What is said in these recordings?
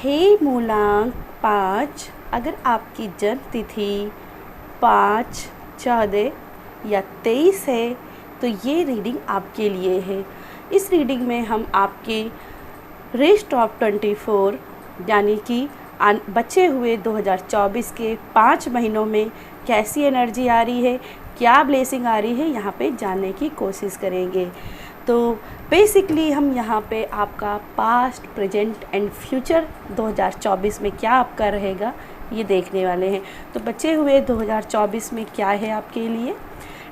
हे मूलांक 5, अगर आपकी जन्म तिथि 5, 14 या 23 है तो ये रीडिंग आपके लिए है। इस रीडिंग में हम आपके रेस्ट ऑफ 24 यानी कि बचे हुए 2024 के 5 महीनों में कैसी एनर्जी आ रही है, क्या ब्लेसिंग आ रही है, यहाँ पे जानने की कोशिश करेंगे। तो बेसिकली हम यहाँ पे आपका पास्ट, प्रेजेंट एंड फ्यूचर 2024 में क्या आपका रहेगा ये देखने वाले हैं। तो बचे हुए 2024 में क्या है आपके लिए,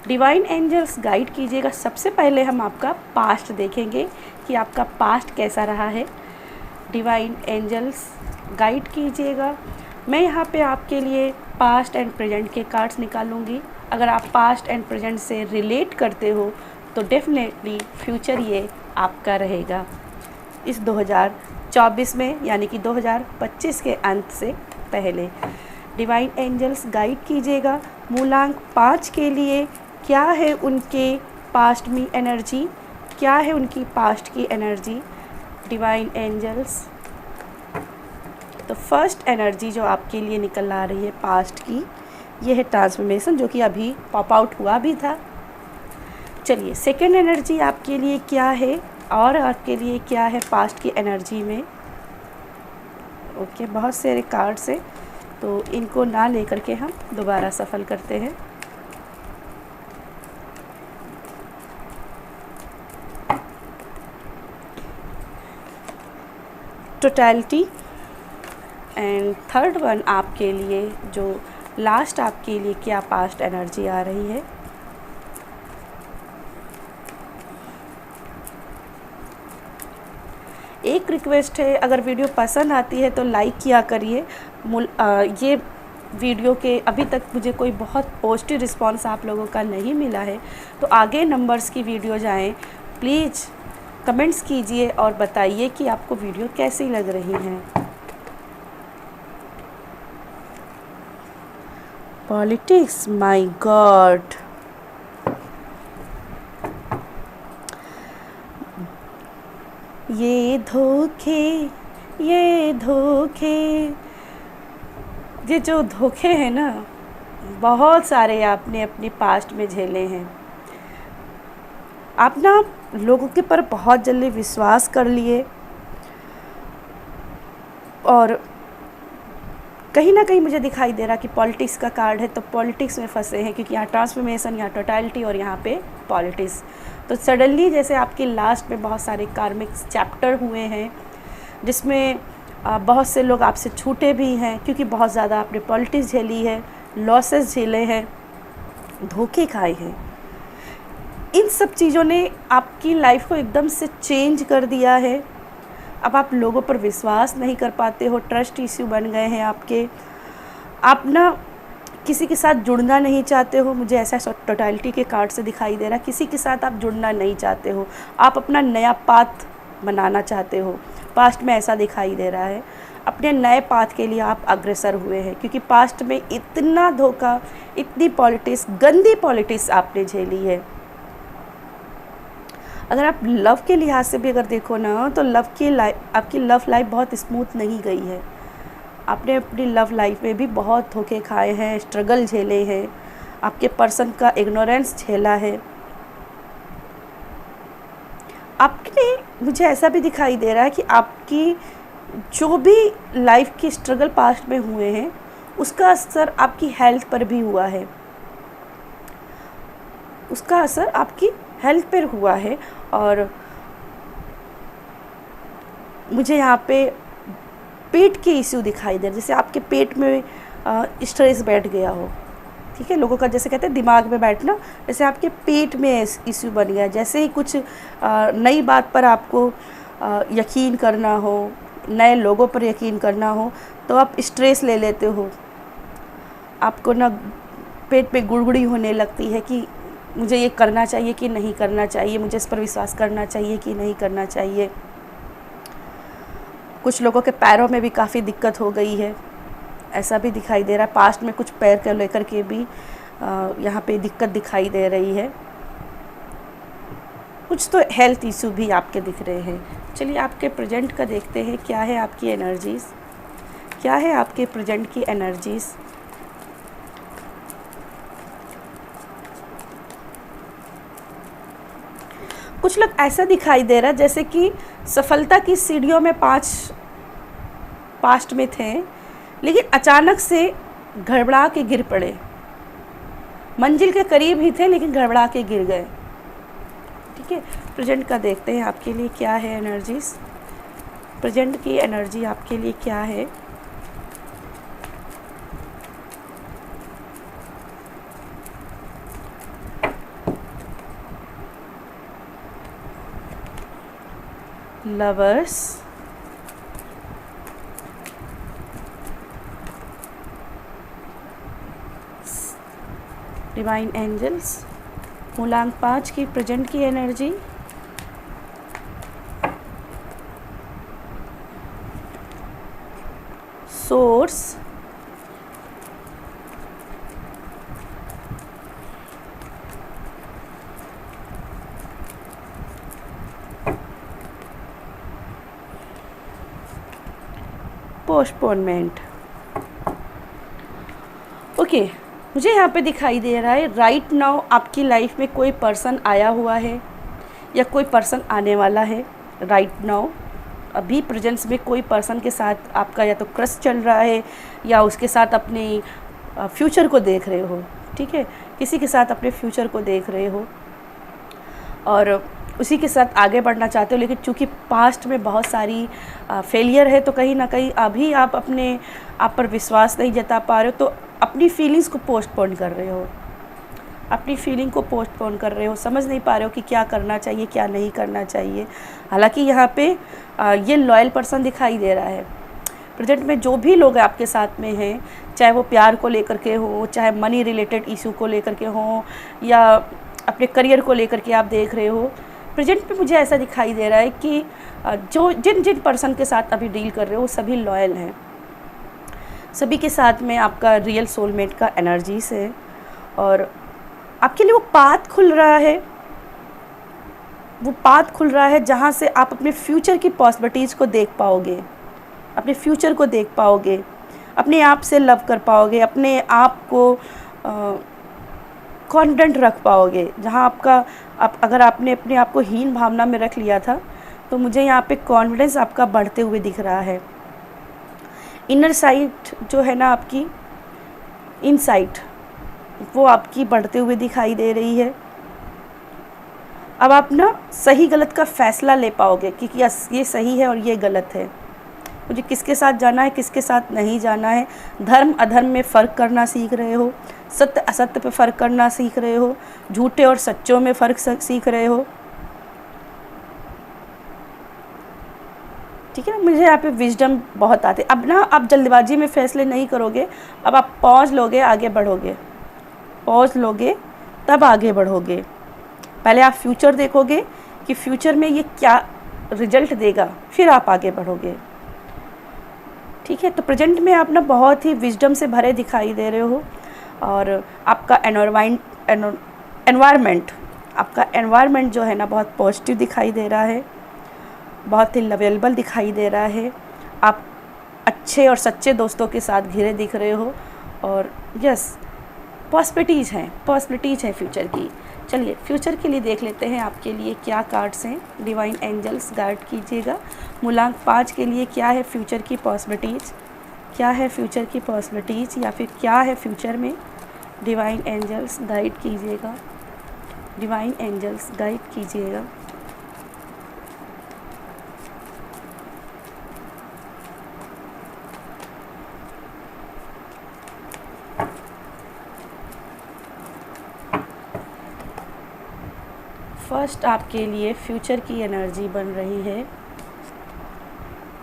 डिवाइन एंजल्स गाइड कीजिएगा। सबसे पहले हम आपका पास्ट देखेंगे कि आपका पास्ट कैसा रहा है। डिवाइन एंजल्स गाइड कीजिएगा। मैं यहाँ पे आपके लिए पास्ट एंड प्रेजेंट के कार्ड्स निकालूंगी। अगर आप पास्ट एंड प्रेजेंट से रिलेट करते हो तो डेफिनेटली फ्यूचर ये आपका रहेगा इस 2024 में, यानी कि 2025 के अंत से पहले। डिवाइन एंजल्स गाइड कीजिएगा मूलांक 5 के लिए क्या है उनके पास्ट में एनर्जी, क्या है उनकी पास्ट की एनर्जी। डिवाइन एंजल्स, तो फर्स्ट एनर्जी जो आपके लिए निकल आ रही है पास्ट की, ये है ट्रांसफॉर्मेशन, जो कि अभी पॉप आउट हुआ भी था। चलिए सेकेंड एनर्जी आपके लिए क्या है और आपके लिए क्या है पास्ट की एनर्जी में। ओके, बहुत सारे कार्ड्स हैं तो इनको ना लेकर के हम दोबारा सफल करते हैं। टोटलिटी एंड थर्ड वन आपके लिए, जो लास्ट आपके लिए क्या पास्ट एनर्जी आ रही है। एक रिक्वेस्ट है, अगर वीडियो पसंद आती है तो लाइक किया करिए। ये वीडियो के अभी तक मुझे कोई बहुत पॉजिटिव रिस्पांस आप लोगों का नहीं मिला है, तो आगे नंबर्स की वीडियो जाएं। प्लीज़ कमेंट्स कीजिए और बताइए कि आपको वीडियो कैसी लग रही हैं। पॉलिटिक्स, माय गॉड, ये धोखे, ये धोखे, ये जो धोखे हैं ना, बहुत सारे आपने अपने पास्ट में झेले हैं। आप ना लोगों के पर बहुत जल्दी विश्वास कर लिए और कहीं ना कहीं मुझे दिखाई दे रहा कि पॉलिटिक्स का कार्ड है, तो पॉलिटिक्स में फंसे हैं, क्योंकि यहाँ ट्रांसफॉर्मेशन, यहाँ टोटलिटी और यहाँ पे पॉलिटिक्स। तो सडनली जैसे आपके लास्ट में बहुत सारे कार्मिक चैप्टर हुए हैं, जिसमें बहुत से लोग आपसे छूटे भी हैं, क्योंकि बहुत ज़्यादा आपने पॉलिटिक्स झेली है, लॉसेस झेले हैं, धोखे खाए हैं। इन सब चीज़ों ने आपकी लाइफ को एकदम से चेंज कर दिया है। अब आप लोगों पर विश्वास नहीं कर पाते हो, ट्रस्ट इश्यू बन गए हैं आपके। आप ना किसी के साथ जुड़ना नहीं चाहते हो, मुझे ऐसा टोटलिटी के कार्ड से दिखाई दे रहा है। किसी के साथ आप जुड़ना नहीं चाहते हो, आप अपना नया पाथ बनाना चाहते हो। पास्ट में ऐसा दिखाई दे रहा है, अपने नए पाथ के लिए आप अग्रसर हुए हैं, क्योंकि पास्ट में इतना धोखा, इतनी पॉलिटिक्स, गंदी पॉलिटिक्स आपने झेली है। अगर आप लव के लिहाज से भी अगर देखो ना, तो आपकी लव लाइफ बहुत स्मूथ नहीं गई है। आपने अपनी लव लाइफ में भी बहुत धोखे खाए हैं, स्ट्रगल झेले हैं, आपके पर्सन का इग्नोरेंस झेला है। आपने, मुझे ऐसा भी दिखाई दे रहा है कि आपकी जो भी लाइफ की स्ट्रगल पास्ट में हुए हैं, उसका असर आपकी हेल्थ पर भी हुआ है, उसका असर आपकी हेल्थ पर हुआ है। और मुझे यहाँ पे पेट के इश्यू दिखाई दे रहे, जैसे आपके पेट में स्ट्रेस बैठ गया हो। ठीक है, लोगों का जैसे कहते हैं दिमाग में बैठना, जैसे आपके पेट में इश्यू बन गया। जैसे ही कुछ नई बात पर आपको यकीन करना हो, नए लोगों पर यकीन करना हो, तो आप स्ट्रेस ले लेते हो। आपको ना पेट में गुड़गुड़ी होने लगती है कि मुझे ये करना चाहिए कि नहीं करना चाहिए, मुझे इस पर विश्वास करना चाहिए कि नहीं करना चाहिए। कुछ लोगों के पैरों में भी काफ़ी दिक्कत हो गई है, ऐसा भी दिखाई दे रहा है। पास्ट में कुछ पैर को लेकर के भी यहाँ पे दिक्कत दिखाई दे रही है। कुछ तो हेल्थ इशू भी आपके दिख रहे हैं। चलिए आपके प्रेजेंट का देखते हैं क्या है आपकी एनर्जीज़। क्या है आपके प्रेजेंट की एनर्जीज़। कुछ लोग ऐसा दिखाई दे रहा है जैसे कि सफलता की सीढ़ियों में 5 पास्ट में थे, लेकिन अचानक से गड़बड़ा के गिर पड़े। मंजिल के करीब ही थे लेकिन गड़बड़ा के गिर गए। ठीक है, प्रेजेंट का देखते हैं आपके लिए क्या है एनर्जीज़। प्रेजेंट की एनर्जी आपके लिए क्या है। लवर्स, डिवाइन एंजल्स, मूलांक 5 की प्रेजेंट की एनर्जी। Source, postponement. ओके, मुझे यहाँ पे दिखाई दे रहा है राइट नाउ आपकी लाइफ में कोई पर्सन आया हुआ है या कोई पर्सन आने वाला है। राइट नाउ अभी प्रेजेंस में कोई पर्सन के साथ आपका या तो क्रश चल रहा है या उसके साथ अपने फ्यूचर को देख रहे हो। ठीक है, किसी के साथ अपने फ्यूचर को देख रहे हो और उसी के साथ आगे बढ़ना चाहते हो, लेकिन चूँकि पास्ट में बहुत सारी फेलियर है तो कहीं ना कहीं अभी आप अपने आप पर विश्वास नहीं जता पा रहे हो, तो अपनी फीलिंग्स को पोस्टपोन कर रहे हो। अपनी फीलिंग को पोस्टपोन कर रहे हो, समझ नहीं पा रहे हो कि क्या करना चाहिए क्या नहीं करना चाहिए। हालांकि यहाँ पे ये लॉयल पर्सन दिखाई दे रहा है। प्रेजेंट में जो भी लोग आपके साथ में हैं, चाहे वो प्यार को लेकर के हो, चाहे मनी रिलेटेड इशू को लेकर के हो या अपने करियर को लेकर के आप देख रहे हो, प्रेजेंट में मुझे ऐसा दिखाई दे रहा है कि जो जिन जिन पर्सन के साथ अभी डील कर रहे हो वो सभी लॉयल हैं। सभी के साथ में आपका रियल सोलमेट का एनर्जीज है और आपके लिए वो पाथ खुल रहा है। वो पाथ खुल रहा है जहाँ से आप अपने फ्यूचर की पॉसिबिलिटीज़ को देख पाओगे, अपने फ्यूचर को देख पाओगे, अपने आप से लव कर पाओगे, अपने आप को कॉन्फिडेंट रख पाओगे। जहाँ आपका अगर आपने अपने आप को हीन भावना में रख लिया था, तो मुझे यहाँ पे कॉन्फिडेंस आपका बढ़ते हुए दिख रहा है। इनर साइट जो है ना आपकी, इनसाइट, वो आपकी बढ़ते हुए दिखाई दे रही है। अब आप ना सही गलत का फैसला ले पाओगे कि यस ये सही है और ये गलत है, मुझे किसके साथ जाना है किसके साथ नहीं जाना है। धर्म अधर्म में फ़र्क करना सीख रहे हो, सत्य असत्य पे फ़र्क करना सीख रहे हो, झूठे और सच्चों में फ़र्क सीख रहे हो। ठीक है ना, मुझे यहाँ पे विजडम बहुत आते। अब ना आप जल्दबाजी में फ़ैसले नहीं करोगे, अब आप पॉज लोगे आगे बढ़ोगे, पॉज लोगे तब आगे बढ़ोगे। पहले आप फ्यूचर देखोगे कि फ्यूचर में ये क्या रिजल्ट देगा, फिर आप आगे बढ़ोगे। ठीक है, तो प्रेजेंट में आप ना बहुत ही विजडम से भरे दिखाई दे रहे हो और आपका एनवायरनमेंट जो है ना बहुत पॉजिटिव दिखाई दे रहा है, बहुत ही लवेलेबल दिखाई दे रहा है। आप अच्छे और सच्चे दोस्तों के साथ घिरे दिख रहे हो और यस पॉसिबिलिटीज़ हैं फ्यूचर की। चलिए फ्यूचर के लिए देख लेते हैं आपके लिए क्या कार्ड्स हैं। डिवाइन एंजल्स गाइड कीजिएगा। मूलांक 5 के लिए क्या है फ्यूचर की पॉसिबिलिटीज़, क्या है फ्यूचर की पॉसिबिलिटीज़ या फिर क्या है फ्यूचर में। डिवाइन एंजल्स गाइड कीजिएगा, डिवाइन एंजल्स गाइड कीजिएगा। फर्स्ट आपके लिए फ्यूचर की एनर्जी बन रही है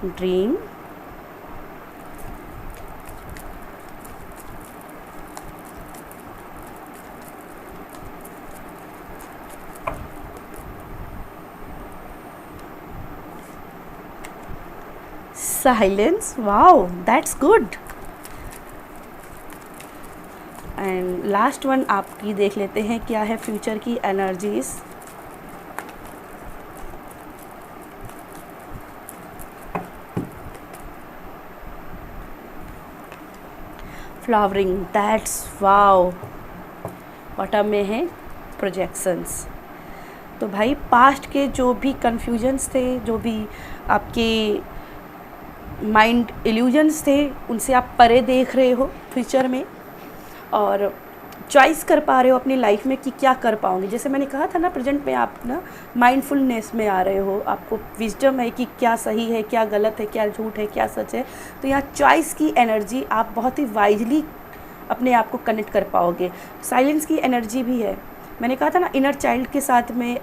dream, silence, wow that's good. And last one आपकी देख लेते हैं क्या है फ्यूचर की energies. Flowering, that's wow. Bottom में है प्रोजेक्शंस। तो भाई पास्ट के जो भी कन्फ्यूजन्स थे, जो भी आपके माइंड इल्यूजन्स थे, उनसे आप परे देख रहे हो फ्यूचर में, और चॉइस कर पा रहे हो अपनी लाइफ में कि क्या कर पाओगे। जैसे मैंने कहा था ना, प्रेजेंट में आप ना माइंडफुलनेस में आ रहे हो, आपको विजडम है कि क्या सही है, क्या गलत है, क्या झूठ है, क्या सच है। तो यहाँ चॉइस की एनर्जी, आप बहुत ही वाइजली अपने आप को कनेक्ट कर पाओगे। साइलेंस की एनर्जी भी है। मैंने कहा था ना, इनर चाइल्ड के साथ में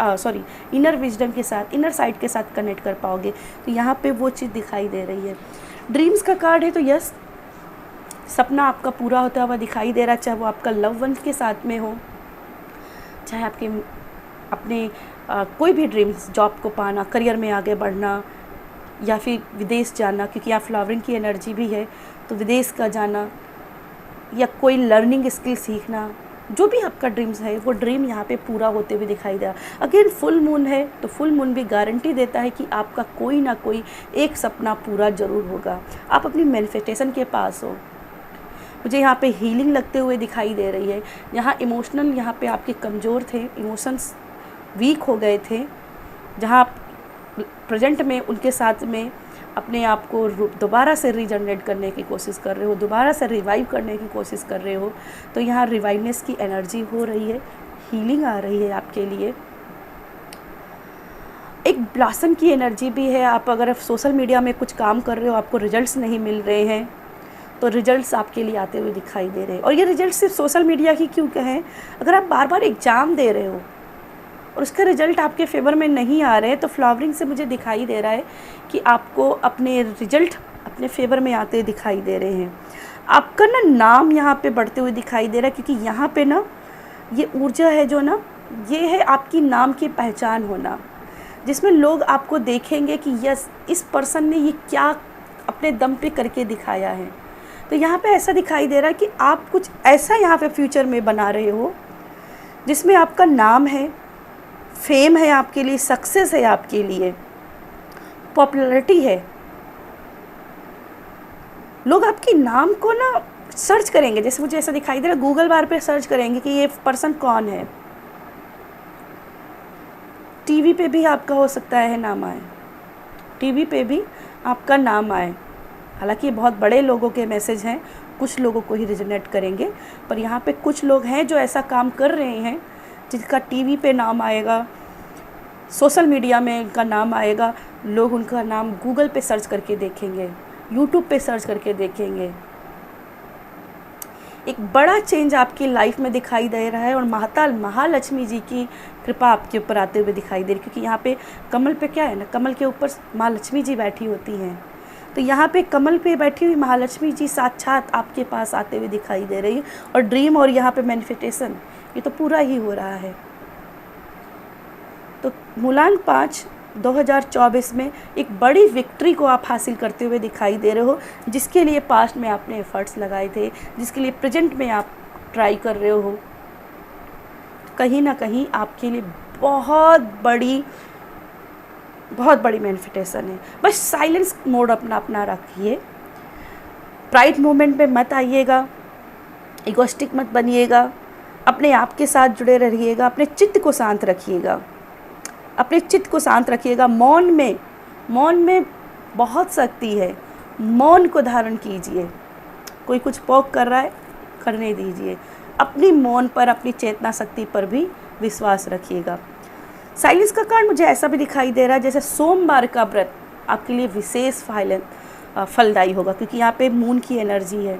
इनर विजडम के साथ, इनर साइड के साथ कनेक्ट कर पाओगे। तो यहाँ पे वो चीज़ दिखाई दे रही है। ड्रीम्स का कार्ड है, तो यस, सपना आपका पूरा होता हुआ दिखाई दे रहा है, चाहे वो आपका लव वन के साथ में हो, चाहे आपके अपने कोई भी ड्रीम्स, जॉब को पाना, करियर में आगे बढ़ना, या फिर विदेश जाना, क्योंकि यहाँ फ्लावरिंग की एनर्जी भी है, तो विदेश का जाना या कोई लर्निंग स्किल सीखना, जो भी आपका ड्रीम्स है वो ड्रीम यहाँ पे पूरा होते हुए दिखाई दे रहा। अगेन फुल मून है, तो फुल मून भी गारंटी देता है कि आपका कोई ना कोई एक सपना पूरा ज़रूर होगा। आप अपनी मैनिफेस्टेशन के पास हो। मुझे यहाँ पे हीलिंग लगते हुए दिखाई दे रही है। यहाँ इमोशनल, यहाँ पे आपके कमज़ोर थे, इमोशंस वीक हो गए थे, जहाँ आप प्रेजेंट में उनके साथ में अपने आप को दोबारा से रीजनरेट करने की कोशिश कर रहे हो, दोबारा से रिवाइव करने की कोशिश कर रहे हो। तो यहाँ रिवाइवनेस की एनर्जी हो रही है, हीलिंग आ रही है आपके लिए। एक ब्लॉसम की एनर्जी भी है। आप अगर सोशल मीडिया में कुछ काम कर रहे हो, आपको रिजल्ट्स नहीं मिल रहे हैं, तो रिजल्ट्स आपके लिए आते हुए दिखाई दे रहे हैं। और ये रिजल्ट सिर्फ सोशल मीडिया की क्यों कहें, अगर आप बार बार एग्ज़ाम दे रहे हो और उसका रिजल्ट आपके फेवर में नहीं आ रहे हैं, तो फ्लावरिंग से मुझे दिखाई दे रहा है कि आपको अपने रिजल्ट अपने फेवर में आते दिखाई दे रहे हैं। आपका ना नाम यहाँ पे बढ़ते हुए दिखाई दे रहा है, क्योंकि यहाँ पे ना ये ऊर्जा है जो ना, ये है आपकी नाम की पहचान होना, जिसमें लोग आपको देखेंगे कि यस, इस पर्सन ने ये क्या अपने दम पे करके दिखाया है। तो यहाँ पे ऐसा दिखाई दे रहा है कि आप कुछ ऐसा यहाँ पे फ्यूचर में बना रहे हो जिसमें आपका नाम है, फेम है आपके लिए, सक्सेस है आपके लिए, पॉपुलैरिटी है। लोग आपके नाम को ना सर्च करेंगे, जैसे मुझे ऐसा दिखाई दे रहा है, गूगल बार पे सर्च करेंगे कि ये पर्सन कौन है। टीवी पे भी आपका हो सकता है नाम आए, टीवी पे भी आपका नाम आए। हालांकि ये बहुत बड़े लोगों के मैसेज हैं, कुछ लोगों को ही रिजोनेट करेंगे, पर यहाँ पे कुछ लोग हैं जो ऐसा काम कर रहे हैं जिसका टीवी पे नाम आएगा, सोशल मीडिया में उनका नाम आएगा, लोग उनका नाम गूगल पे सर्च करके देखेंगे, यूट्यूब पे सर्च करके देखेंगे। एक बड़ा चेंज आपकी लाइफ में दिखाई दे रहा है, और माता महालक्ष्मी जी की कृपा आपके ऊपर आते हुए दिखाई दे रही, क्योंकि यहाँ पे कमल पे क्या है ना, कमल के ऊपर माँ लक्ष्मी जी बैठी होती हैं। तो यहाँ पे कमल पे बैठी हुई महालक्ष्मी जी साक्षात आपके पास आते हुए दिखाई दे रही है। और ड्रीम और यहाँ पे मैनिफेस्टेशन, ये तो पूरा ही हो रहा है। तो मूलांक 5 2024 में एक बड़ी विक्ट्री को आप हासिल करते हुए दिखाई दे रहे हो, जिसके लिए पास्ट में आपने एफर्ट्स लगाए थे, जिसके लिए प्रेजेंट में आप ट्राई कर रहे हो। कहीं ना कहीं आपके लिए बहुत बड़ी मैनिफेस्टेशन है। बस साइलेंस मोड अपना रखिए, प्राइड मूवमेंट में मत आइएगा, इगोस्टिक मत बनिएगा, अपने आप के साथ जुड़े रहिएगा, अपने चित्त को शांत रखिएगा, अपने चित्त को शांत रखिएगा। मौन में बहुत शक्ति है, मौन को धारण कीजिए। कोई कुछ पोक कर रहा है, करने दीजिए। अपनी मौन पर, अपनी चेतना शक्ति पर भी विश्वास रखिएगा। साइलेंस का कार्ड मुझे ऐसा भी दिखाई दे रहा है जैसे सोमवार का व्रत आपके लिए विशेष फलदायी होगा, क्योंकि यहाँ पे मून की एनर्जी है।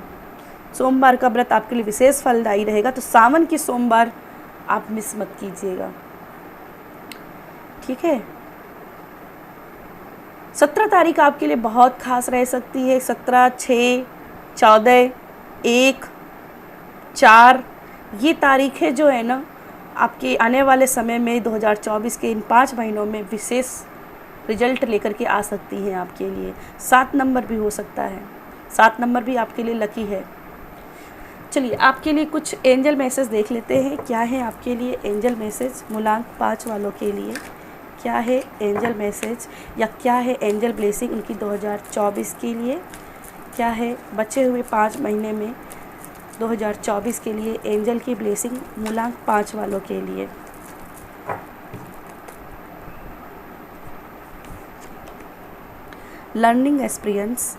सोमवार का व्रत आपके लिए विशेष फलदायी रहेगा, तो सावन की सोमवार आप मिस मत कीजिएगा, ठीक है। 17 तारीख आपके लिए बहुत खास रह सकती है। 17, 6, 14, 1, 4 ये तारीखें जो है ना, आपके आने वाले समय में 2024 के इन 5 महीनों में विशेष रिजल्ट लेकर के आ सकती हैं आपके लिए। 7 नंबर भी हो सकता है, 7 नंबर भी आपके लिए लकी है। चलिए आपके लिए कुछ एंजल मैसेज देख लेते हैं। क्या है आपके लिए एंजल मैसेज मूलांक 5 वालों के लिए? क्या है एंजल मैसेज या क्या है एंजल ब्लेसिंग उनकी 2024 के लिए? क्या है बचे हुए 5 महीने में 2024 के लिए एंजल की ब्लेसिंग मूलांक 5 वालों के लिए। लर्निंग एक्सपीरियंस,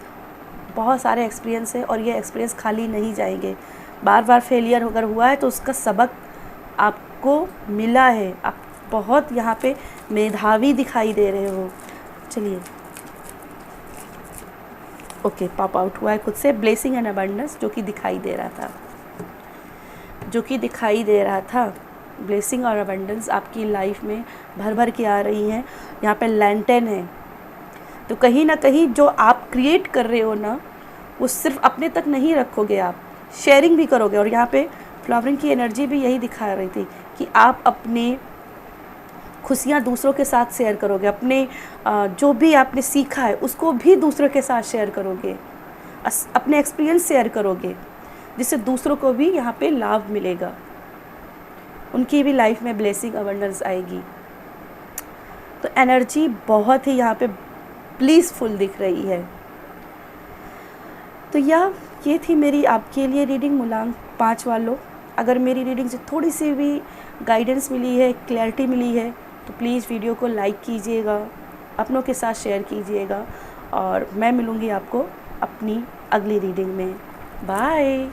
बहुत सारे एक्सपीरियंस है और ये एक्सपीरियंस खाली नहीं जाएंगे। बार बार फेलियर अगर हुआ है तो उसका सबक आपको मिला है। आप बहुत यहाँ पे मेधावी दिखाई दे रहे हो। चलिए, ओके, पॉप आउट हुआ है खुद से ब्लेसिंग एंड अबंडेंस, जो कि दिखाई दे रहा था, ब्लेसिंग और अबंडेंस आपकी लाइफ में भर भर के आ रही हैं। यहाँ पे लैंटेन है, तो कहीं ना कहीं जो आप क्रिएट कर रहे हो ना, वो सिर्फ अपने तक नहीं रखोगे, आप शेयरिंग भी करोगे। और यहाँ पे फ्लावरिंग की एनर्जी भी यही दिखा रही थी कि आप अपने खुशियाँ दूसरों के साथ शेयर करोगे, अपने जो भी आपने सीखा है उसको भी दूसरों के साथ शेयर करोगे, अपने एक्सपीरियंस शेयर करोगे, जिससे दूसरों को भी यहाँ पे लाभ मिलेगा, उनकी भी लाइफ में ब्लेसिंग अबंडेंस आएगी। तो एनर्जी बहुत ही यहाँ पे ब्लीसफुल दिख रही है। तो ये थी मेरी आपके लिए रीडिंग मूलांक 5 वालों। अगर मेरी रीडिंग से थोड़ी सी भी गाइडेंस मिली है, क्लैरिटी मिली है, तो प्लीज़ वीडियो को लाइक कीजिएगा, अपनों के साथ शेयर कीजिएगा। और मैं मिलूँगी आपको अपनी अगली रीडिंग में। बाय।